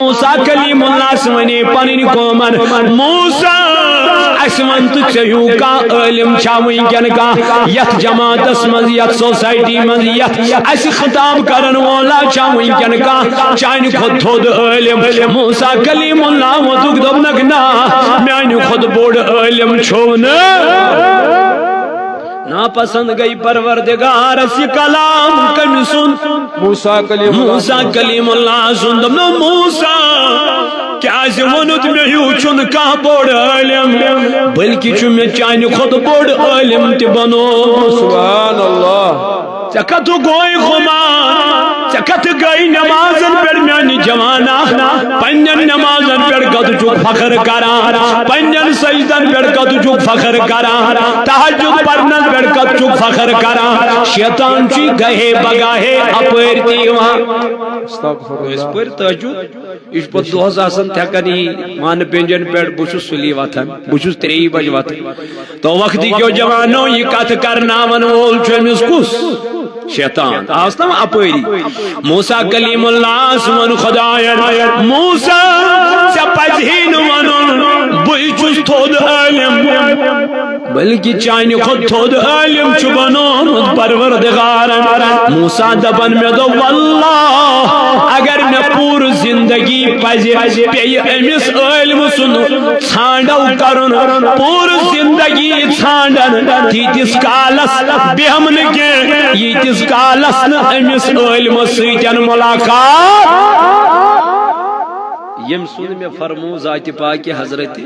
موسیٰ کلیم اللہ سمنے پنن قومن موسیٰ اسمن تو چہیو کا علم چاوین کن کا یت جماعت اسمن یت سوسائٹی من یت اس خطاب کرن والا چاوین کن کا چاین خود تھود علم موسیٰ کلیم اللہ وطوک دبنک نا میان خود بوڑ علم چھون نا پسند گئی پروردگار اسی کلام کمی سن موسیٰ کلیم اللہ سن دبنو موسیٰ کیا سے ونت میں ہیو چون کا بوڑ علم بلکہ چون میں چاہنے خود بوڑ علم تی بنو سبحان اللہ چکتو گوئی خمان چکت گئی نمازن پر میانی جوانا پنجن نمازن پر کتو چوک فخر کرا پنجن سجدن پر کتو چوک فخر کرا تحجد پرنن پر کتو چوک فخر کرا شیطان چی گہے بگاہے اپرتی وہاں اس پر تحجد اس پر دوہز آسن تھکنی مان پنجن پر بوشو سلی واتن بوشو تری بج واتن تو وقتی کیوں جوانوں یہ کت کرنا منول چومیس کس شیطان آستم اپوری موسیٰ کلیم اللہ سمن خدایت موسیٰ سپجھین ونن بوچوس تھود علم بلکہ چاہنی خود تھود علم چبنون پروردگار موسیٰ دبن میں دو واللہ اگر میں پور زندگی پزی پی امس علم سن چھانڈو کرن پور زندگی چھانڈن تیتس کالس بہمن کے یتس کالس ن امس علم سیتن ملاقات یم سن میں فرمو ذات پاک حضرت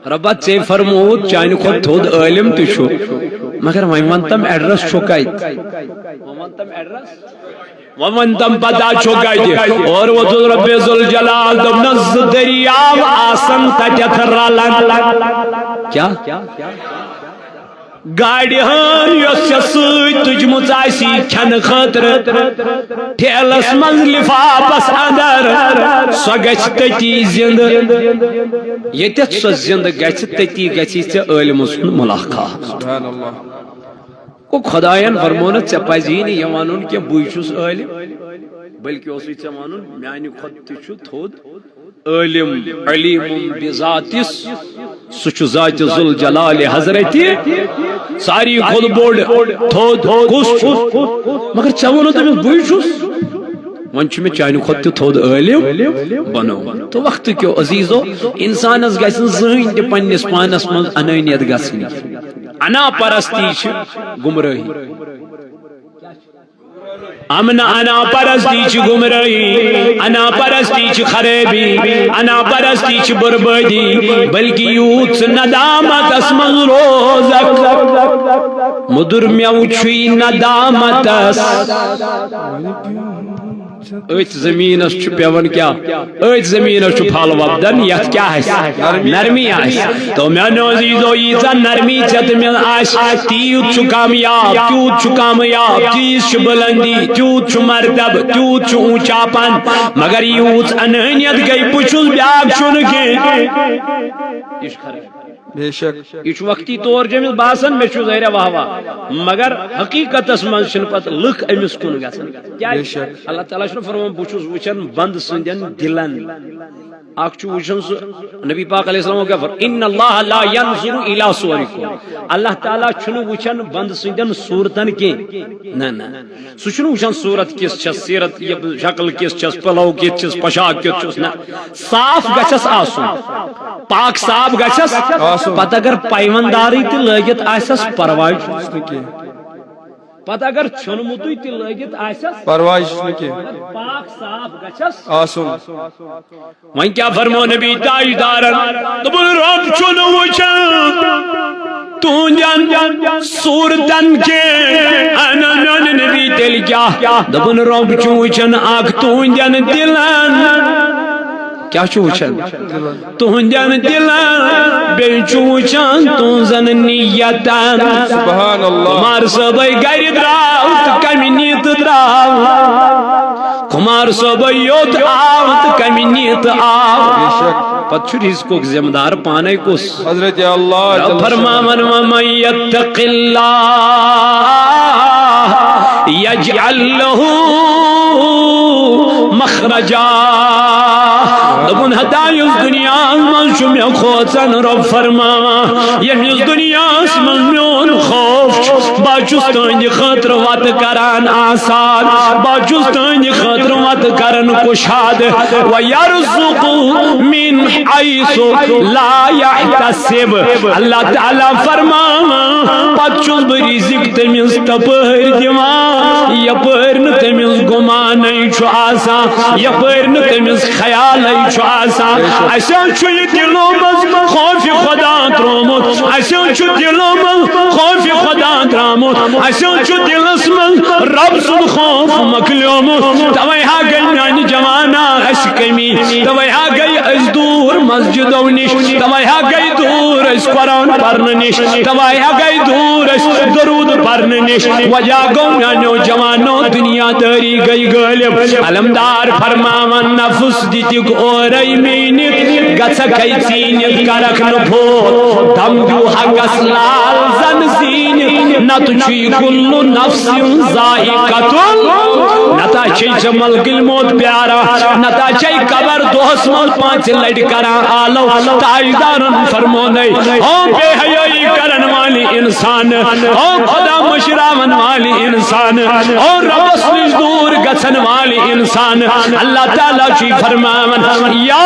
ربت سے فرمود چاہنے خود تھود علم تشو مگر ومنتم ایڈرس چھوکائیت ومنتم پتا چھوکائیت اور وہ رب ذوالجلال دبنز دریاب آسن تجت رالن کیا گاڑی ہن یس سوئی تج مزاسی کھن خطر ٹھیلس من لفافس اندر سو گچ تتی زند یتت سو زند گچ تتی گچی سے علم سن ملاقات سبحان اللہ کو خدایان فرمون ژے پزی نہٕ یہِ وَنُن کینٛہہ بٕے چھُس عٲلِم بلکہ اوسُے ژےٚ وَنُن میانہِ کھۄتہٕ تہِ چھُ تھوٚد عالم علیم بذاتس سُہ چھُ ذات ذوالجلال حضرت ساری خود بوڑ تھوٚد کُس چھُ مگر ژےٚ ووٚنُتھ تٔمِس بٕے چھُس وۄنۍ چھُ مےٚ چانہِ کھۄتہٕ تہِ تھوٚد عٲلم بنومُت تو وقتہٕ کیو عزیزو انسانس گژھِ نہٕ زٕہٕنۍ تہِ پننِس پانس منٛز انٲنیت گژھٕنۍ انا پرستی چھ گمراہی انا پرستی چھ گمراہی انا پرستی چھ خرابی انا پرستی چھ بربادی بلکہ یوت ندامت اسمن روزک مدر میو چھوئی ندامت اس ایت زمینس چھ پیون کیا ایت زمینس چھ پھل وپدن یت کیا ہے نرمی آس تو میانو عزیزو ییژا نرمی چت من آس تیوت چھ کامیاب تیوت چھ کامیاب تیز چھ بلندی تیوت چھ مرتب تیوت چھ اونچا پن مگر یوت انہنیت گئی بچھس بیاک چھن کے بے شک یہ وقتی طور جمس باسان میں ظاہر واہ واہ مگر حقیقت من پتہ لکھ امس کن گھن اللہ تعالیٰ فرمان بہت وچان بند سندین دلن اخ وچان سہ نبی پاک علیہ السلام کیا فرمان ان اللہ لا ينظر الى صورکم اللہ تعالیٰ چھن وچان بند سندین صورتن کی نہ سہ چھن وچان صورت کس چھس سیرت شکل کس چھس پلو کس چھس پوشاک کس چھس نہ صاف گچھس آسن پاک صاف گچھس پتہ اگر پیمانداری تہ لگت آسس پرواہ پتہ اگر چھنمتُے تہ لگت آسس پرواہ پاک صاف گچھس آسن وۄنۍ کیا فرمو نبی تاجدارن دپن رب چھُن وٕچھان تُہنٛدٮ۪ن صوٗرتن کے انن نبی تیٚلہِ کیٛاہ دپن رب چھُ وٕچھان اکھ تُہنٛدٮ۪ن دلن کیا چھو وچھان تہندین دلن بیٚیہِ چھُ وچھان تُہنٛزن نیتن سبحان اللہ کمار صٲبے گرِ درٛاو تہٕ کمہِ نیت درٛاو کمار صٲبے یوت آو تہٕ کمہِ نیت آو پتہٕ چھُ رزقُک ذمہٕ دار پانے کُس حضرت اللہ رب فرماون ومن یتق اللہ یجعل لہ مخرجا دبن ہدایس دنیا من چھ مے کھوژان رب فرما یمس دنیا من میون خوف بہ چھس تہندِ خٲطرٕ وتہٕ کران آسان بہ چھس تہندِ خٲطرٕ وتہٕ کران کشاد ویرزق من حیث لا یحتسب اللہ تعالیٰ فرمان پتہ چھس بہ رزق تمس تپٲرۍ دِوان یپٲرۍ نہٕ تمس گمانے چھُ آسان یپٲرۍ نہٕ تمس خیالے چھُ آسان اسہِ چھُ یہِ دلو منٛز خوفِ خدا ترومُت اسہِ چھُ دلو منٛز خوفِ خدا ترامُت اسہِ چھُ دلس منٛز رب سُنٛد خوف مۄکلیومُت توے ہا گٔے میانہِ جوانا اسہِ کمی توے ہا گٔے أسۍ دوٗر مسجدو نِش توے ہا گٔے دوٗر أسۍ قرآن پرنہٕ نِش توے ہا گٔے دوٗر أسۍ درود پرنہٕ نِش وجہ گوٚو میانیو جوانو دنیا دٲری گٔے غٲلب علمدار فرماوان نفس دِتِکھ اورے میٖنِتھ گژھکھے ژیٖنِتھ کرکھ نہٕ پھوت دم دیو حقس لال زن زیٖنِتھ نتہٕ چھُے کُلُّ نفسٍ ذائقۃ نتا چھے ملکل موت پیارا نتا چھے قبر دۄہس منٛز 5 لٹہِ کران آلو تاجدارن فرمونے او بے حیائی کرن والی انسان او خدا مشراون والی انسان او ربس نش دور گژھن والی انسان اللہ تعالیٰ چھُے فرماون یا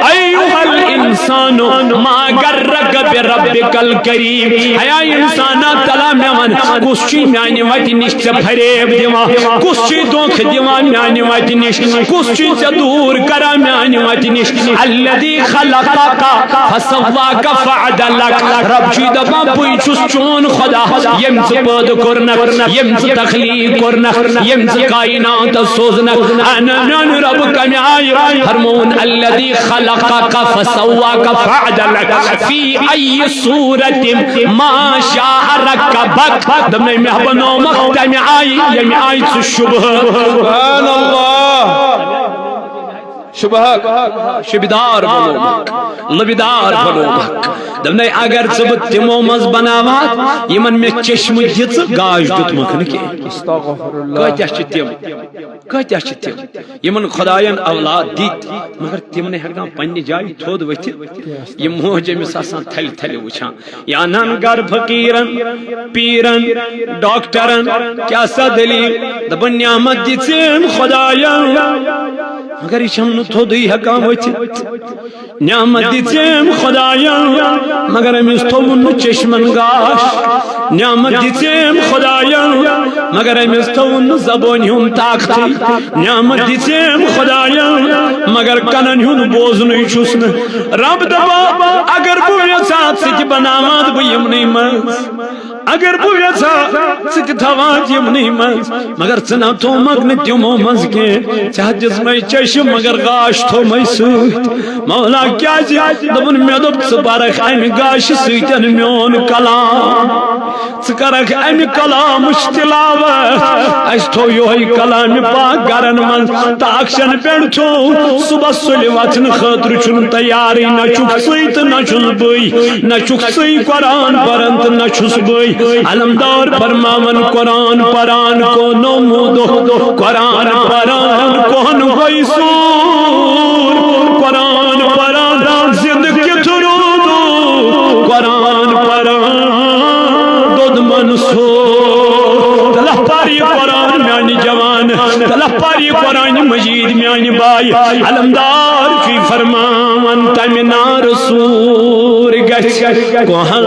ایھا الانسان ما غرک بربک الکریم ایا انسانا تلا مے ون کُس چھُے میانہِ وتہِ نش ژےٚ فریب دِوان کُس چھُے دھوکہ دِوان میانہِ وتہِ نش کُس چھُے ژےٚ دوٗر کران میانہِ وتہِ نش الذی خلقک فسواک فعدلک رب چھُے دپان بٕے چھُس چون خدا یم ژٕ پٲدٕ کوٚرنکھ یم ژٕ تخلیق کوٚرنکھ یم ژٕ کائناتس سوزنکھ انا میون رب کمہِ آیہِ فرمون الذی خلقک فسواک فعدلک فی ای صورت ما شاء رکبک دپنے مےٚ بنومکھ تمہِ آیہِ ییٚمہِ آیہِ ژٕ شُبہٕ سبحان اللہ شبدار بنومکھ لبدار بنومکھ دپنے اگر ژٕ بہٕ تِمو منٛز بناوہا یمن مےٚ چشمہ دِژ گاش دیُتمکھ نہٕ کینٛہہ کۭتیاہ چھِ تِم یمن خدایَن اولاد دِتۍ مگر تِم نہٕ ہٮ۪کان پننہِ جایہِ تھوٚد ؤتھِتھ یہِ موج أمِس آسان تھلہِ تھلہِ وٕچھان یا نن گر فقیرن پیرن ڈاکٹرن کیاہ سا دلیل دپان نعمت دِژٕم خدایَن مگر یہ چھم نہٕ تھوٚدُے ہٮ۪کان ؤتھِتھ نعمت دِژٕم خدایَن مگر أمِس تھوٚوُن نہٕ چشمن گاش نعمت دِژٕم خدایَن مگر أمِس تھوٚوُن نہٕ زبٲنۍ ہُنٛد طاقتٕے نعمت دِژٕم خدایَن مگر کنن ہُنٛد بوزنُے چھُس نہٕ رب دپان اگر بہٕ یژھا ژٕ تہِ بناوان بہٕ یِمنٕے منٛز اگر بہٕ یژھا ژٕ تہِ تھاوان یِمنٕے منٛز مگر ژٕ نہ تھوٚومکھ نہٕ تِمو منٛز کینٛہہ ژےٚ دِژمے چشم مگر گاش تھوٚومے سۭتۍ مولا کیازِ دوٚپُن مےٚ دوٚپ ژٕ پرکھ امہِ گاشہِ سۭتۍ میون کلام ژٕ کرکھ امہِ کلامٕچ تلاوت اسہِ تھوٚو یِہوے کلامِ پاک گرن منٛز تہٕ اکشن پٮ۪ٹھ تھوٚو صبحس سُلہِ وژھنہٕ خٲطرٕ چھُنہٕ تیارٕے نہ چھُکھ ژٕے تہٕ نہ چھُس بٕے نہ چھُکھ ژٕے قرآن پران تہٕ نہ چھُس بٕے علمدار فرماون قرآن پران کو نومو دۄہ قرآن پران کون گوٚے سوٗر قرآن پران زِندٕ کِتھ روٗدو قرآن پران دۄد منصوٗر تلہ پر یہ قرآن میانہِ جوان تلہ پر یہ قرآن مجید میانہِ باے علمدار چھُے فرماون تمہِ نار سوٗر گژھِ کوہان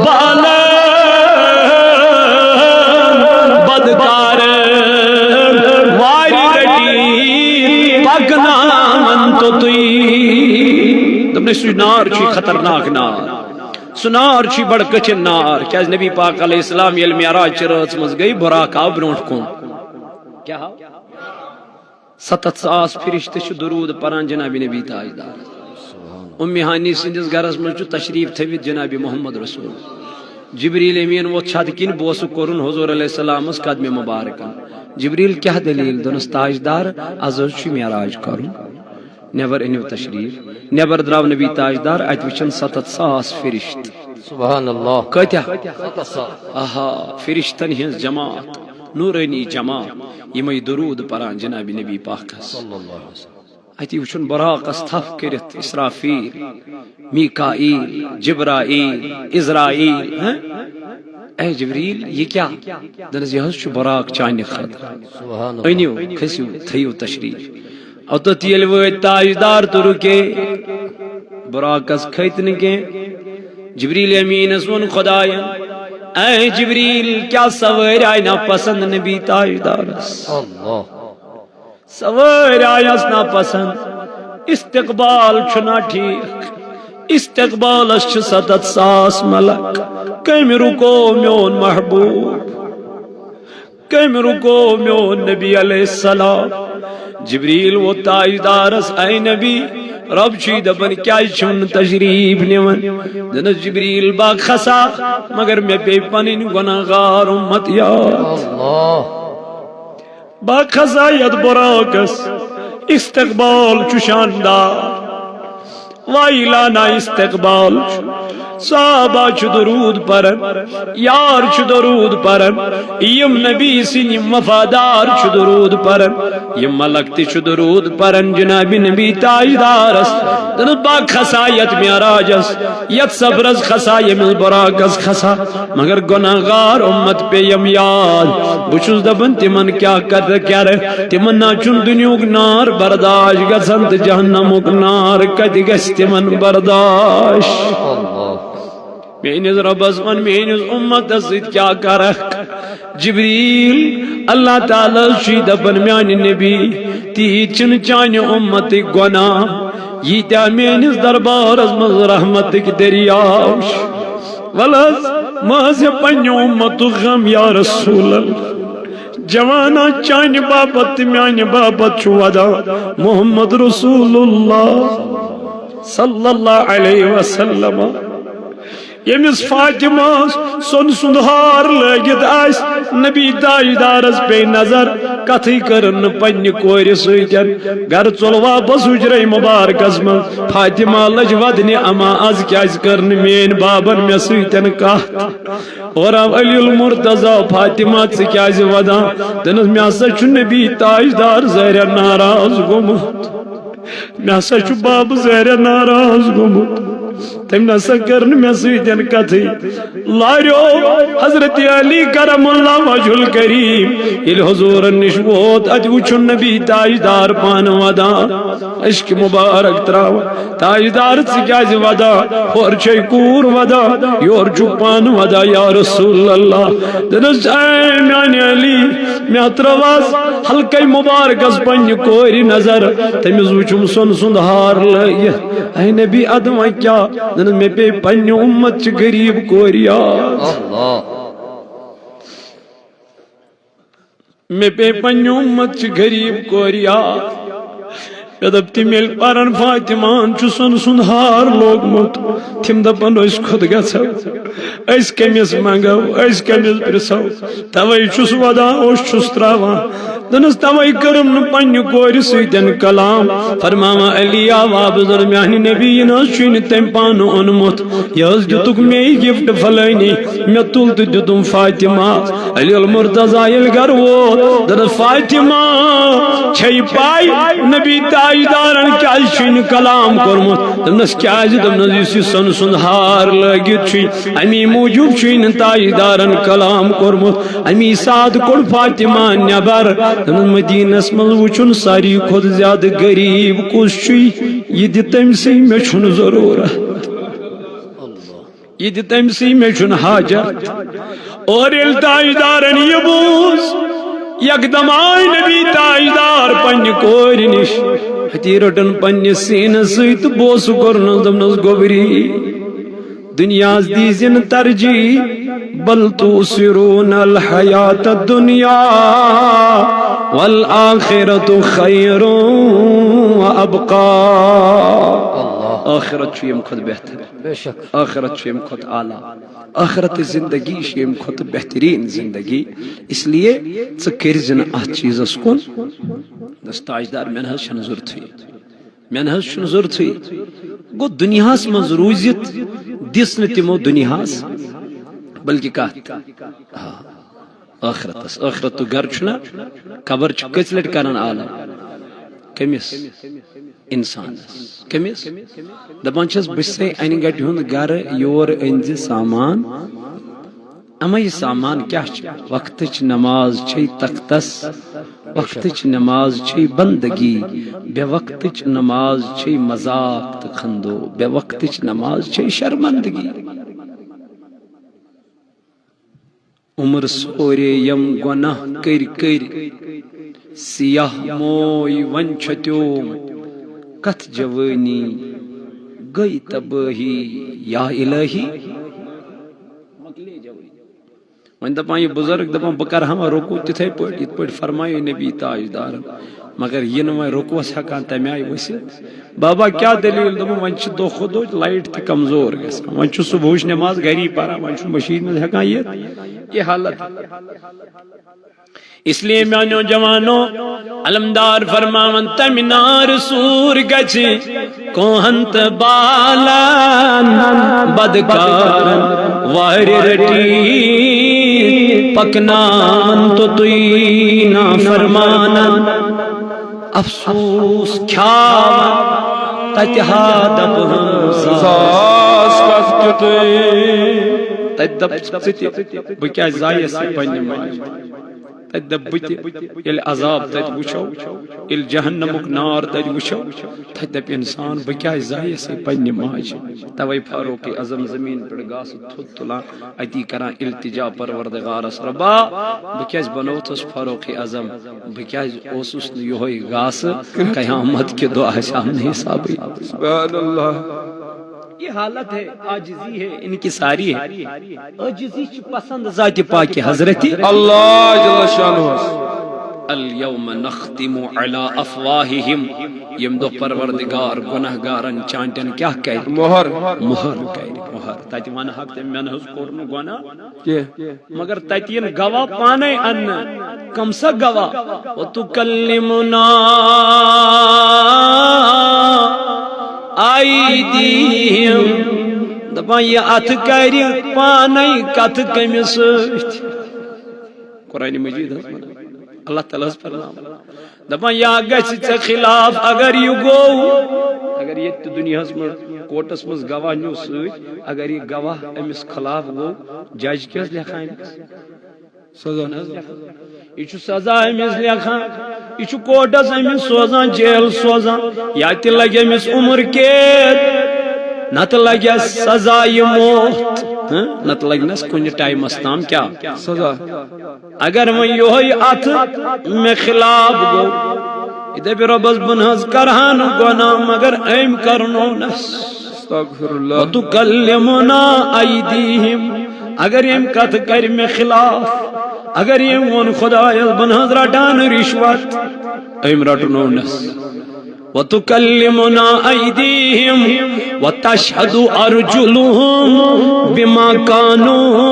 بالن بدکار واری رٹی پکناون تو تُہۍ دپنے سُہ نار چھُے خطرناک نار سُہ نار چھُے بڑٕ کٹھِن نار کیازِ نبی پاک علیہ السلام ییٚلہِ معراج چہِ رٲژ منٛز گٔے بُراک آو برونٛٹھ کُن کیاہ 7,000 فرشتہٕ چھِ درود پران جناب نبی تاجدار اُمہِ ہانی سٕنٛدِس گرس منٛز چھُ تشریف تھٲوِتھ جناب محمد رسول جبریل امین ووت چھت کِنۍ بہٕ اوسُکھ کوٚرُن حضور علیہ السلامس قدمِ مبارکن جبریل کیاہ دلیل دوٚپنس تاجدار آز حظ چھُ معراج کرُن نیبر أنِو تشریف نیبر درٛاو نبی تاجدار اتہِ وٕچھن 7,000 فرشتہٕ سبحان اللہ کۭتیاہ آہا فرشتن ہٕنٛز جماعت نورانی جماع یمے درود پران جناب نبی پاکس اتی وچھن براقس تھف کرت اسرافیل میکائیل جبرائیل اسرائیل اے جبریل یہ کیا دنس یہ چھ براق چانہ خاطر اینیو کھسیو تھیو تشریف اوتت یل وٲتۍ تاجدار تو رکے براقس کھت نہ کی جبریل امینس ون خداین اے جبریل کیا سوٲرۍ آئی نا پسند نبی تاجدارس سوٲرۍ آیس نا پسند استقبال چھنا ٹھیک استقبالس چھ 7,000 ملک کم رکو میون محبوب کم رکو میون نبی علیہ السلام جبریل و تاجدارس اے نبی رب چھی دپن کیا چھن تشریف نیون دنس جبریل با کھسا مگر میں پہ پنن گناہگار امت یاد با کھسا ید براکس استقبال چھ شاندار وائلانا استقبال صحابہ چھ درود پرن یار چھ درود پرن یم نبی سن وفادار چھ درود پرن یم ملک تی چھ درود پرن جناب نبی تاجدارس دن با کھسا یت معراجس یت صبرس کھسا یم براکس کھسا مگر گناہگار امت پہ یم یاد بچس دبن تمن کیا کر کیا رہ تمن ناچن دنیوک نار برداشت گسن تو جہنمک نار کد گس تمن برداشت میانس ربس ون میانس امتس ست کیا کرک جبریل اللہ تعالی چھ دپن میانہ نبی تیت چھ چانہ امت گناہ ییتیا میانس دربارس مز رحمتک دریاو ولس ماز پنہ امت غم یا رسول اللہ جوانا چانہ باپت میانہ باپت چھ ودا محمد رسول اللہ صلی اللہ علیہ وسلم یمس فاطمہ سن سندھار لگت آس نبی تاجدارس پہ نظر کتھی کرن پنہ کور سیتن گھر ژول واپس حجرے مبارکس من فاطمہ لج ودنہ اما از کیاز کرن مین بابن مے سیتن کتھ اور علی المرتضی فاطمہ ژٕ کیاز ودان دنس مے ہسا چھ نبی تاجدار زہرہ ناراض گومت مے ہسا چھ باب زہرہ ناراض گومت تم نسا کرن میں سویتن کتھی لاریو حضرت علی کرم اللہ وجہ الکریم یہ حضور نش ووت ات وچھن نبی تاجدار پان ودا عشق مبارک تراو تاجدار سکیاز ودا اور چھے کور ودا یور چپان ودا یا رسول اللہ دنس اے میان علی میں اترواز حلقہ مبارک اس پنج کوری نظر تمیز وچھم سن سندھار لئی اے نبی ادم کیا دن میں پہ پنہ امت چھ غریب کوریا میں پہ پنہ امت چھ غریب کوریا دب تم یل پرن فاطمان چھ سن سندھار لوگ مت تم دپن اس خود گھو اس کمس منگو اس کمس پرسو توے چھس ودا اس چھس تراوان دنس توے کرم نہ پنہ کور سیتن کلام فرماوا علی آواب درمیان نبی نس چھ تم پان اونمت یس دتک مے گفٹ فلانی مے تل تو دتم فاطمہ علی المرتضی یل گھر وہ دن فاطمہ چھئی پائی نبی تاجدارن کیا چھن کلام کرمت دنس کیا دنس اس سن سندھار لگت چھ امی موجود چھن تاجدارن کلام کرمت امی ساتھ کڑ فاطمہ نبر دنس مدینس من وچھن ساری خود زیادہ غریب کس چھ یہ دتم سی میں چھن ضرورت یہ دتم سی میں چھن حاجت اور ال تاجدارن یہ بوز یکدم آئی نبی تاجدار پنہ کور نش ہتی رٹن پنہ سین سیت بوس کرنس دمنس گوبری دنیاز دیزن ترجیح بل توسرون الحیات الدنیا والآخرت خیر و ابقا آخرت چھو یم خود بہتر آخرت چھو یم خود اعلیٰ آخرت زندگی چھو یم خود بہترین زندگی اس لیے ذکرزن آہ چیز اس کن دس تاجدار میں نحس چھن ضرورت ہوئی میں نحس چھن ضرورت ہوئی گو دنیاس من روزیت دس نتمو دنیاس بلکہ کہت آخرت تو گھر چھنا قبر چھ کس لٹ کران عالم کمس انسان کمس دپان چھس بسے این گٹہ ہند گھر یور انز سامان اما یہ سامان کیا وقتچ نماز چھ تختس وقتچ نماز چھ بندگی بے وقتچ نماز چھ مذاق تو خندو بے وقتچ نماز چھ شرمندگی عمر سورے یم گناہ کر سیاہ موئی ون چھتیوم کت جوانی گئی تباہی یا الہی ون دپان یہ بزرگ دپان بہ کرہا وۄنۍ رکوع تتھے پٲٹھۍ یِتھ پٲٹھۍ فرمایو نبی تاجدارن مگر یہ نہ وۄنۍ رکوعس ہٮ۪کان تمہِ آیہِ ؤسِتھ بابا کیٛاہ دلیٖل دوٚپُن وۄنۍ چھِ دۄہ کھۄتہٕ دۄہ لایٹ تہِ کمزور گژھان وۄنۍ چھُ صبحٕچ نٮ۪ماز گری پران وۄنۍ چھُ مشیٖد منٛز ہٮ۪کان یِتھ یہ حالت اس لیے میانو جوانو علمدار فرماون تمہِ نار سوٗر گژھِ کوہن تہٕ بالن بدکارن وارِ رٔٹی پکنان تو تُہۍ نافرمانن افسوس کھیاون تتہِ ہا دپہٕ ساس کتھ کیُتھُے تتہِ دپ ژٕ تہِ بہٕ کیازِ زایس یہِ پننہِ منٛز تتہِ دپ بہٕ تہِ ییٚلہِ عذاب تتہِ وٕچھو ییٚلہِ جہنمُک نار تتہِ وٕچھو تتہِ دپہِ انسان بہٕ کیازِ زایس یہِ پننہِ ماجہِ توے فاروق اعظم زمین پٮ۪ٹھ گاسہٕ تھوٚد تُلان اتی کران التجا پروردگارس ربا بہٕ کیازِ بنوتھس فاروق اعظم بہٕ کیازِ اوسُس نہٕ یِہوے گاسہٕ قیامت کہِ دۄہ آسہِ ہم نے حسابٕے سبحان اللہ یہ حالت ہے عاجزی ہے ان کی ساری ہے عاجزی چھ پسند ذات پاک حضرت اللہ جل شانہ اليوم نختم على افواہہم یم دو پروردگار گناہگارن چانٹن کیا کہہ مہر مہر کہہ مہر تتہ ون حق تم من حس کور نہ گناہ مگر تتین گواہ پانے ان کم سا گواہ وتکلمنا ایدیہم دپان یہ اتھ کر پانے کتھ کمس قرآن مجید اللہ تعالیٰ فرمان دپان یا گژھِ ژےٚ خلاف اگر یہ گو اگر یہ دنیا من کوٹس مز گواہ نیو ست اگر یہ گواہ امس خلاف گو جج کیٛاہ لکھان سزا یہ سزا امس لکھان یہ کوٹس امس سوزان جیل سوزان یا تہ لگہ امس عمر قید نت لگہ سزا موت نت لگنس کن ٹائمس تام کیا سزا اگر وۄنۍ یہوے اتھ مے خلاف گو یہ دپہِ رۄبس بہٕ نہ حظ کرہا نہٕ گۄناہ مگر أمۍ کرنونس استغفر اللہ وتکلمنا ایدیہم اگر یم کتھ کر مے خلاف اگر یم ون خدایس بہٕ نہ حظ رٹان رشوت أمۍ رٹنونس وتکلمنا ایدیہم وتشہد ارجلہم بما کانوا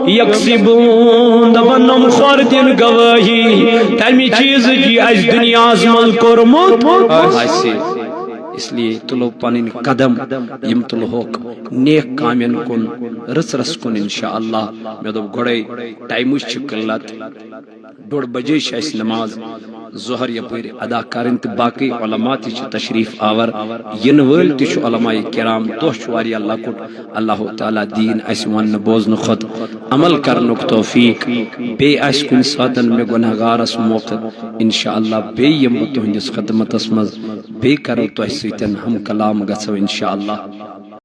یکسبون دپان نم خور دن گواہی تمہِ چیز جی اس دنیاس منٛز کوٚرمُت آسہِ اس لیے تلو پنن قدم یم تلوک نیک کامین کن رس رس کن انشاءاللہ میں دو گڑے ٹائمش چھ قلت 2 بجے اس نماز ظہر یپر ادا کرن تو باقی علماء تہ تشریف آور ین ول تہ علماء کرام دو چواری اللہ کو اللہ تعالی دین اس ون بوزن خود عمل کرنک توفیق بے اس کن ساتن میں گنہگار اس موقع انشاءاللہ بے یم تہندس خدمت اس مز بے کرو تو سیتن ہم کلام گژھو انشاءاللہ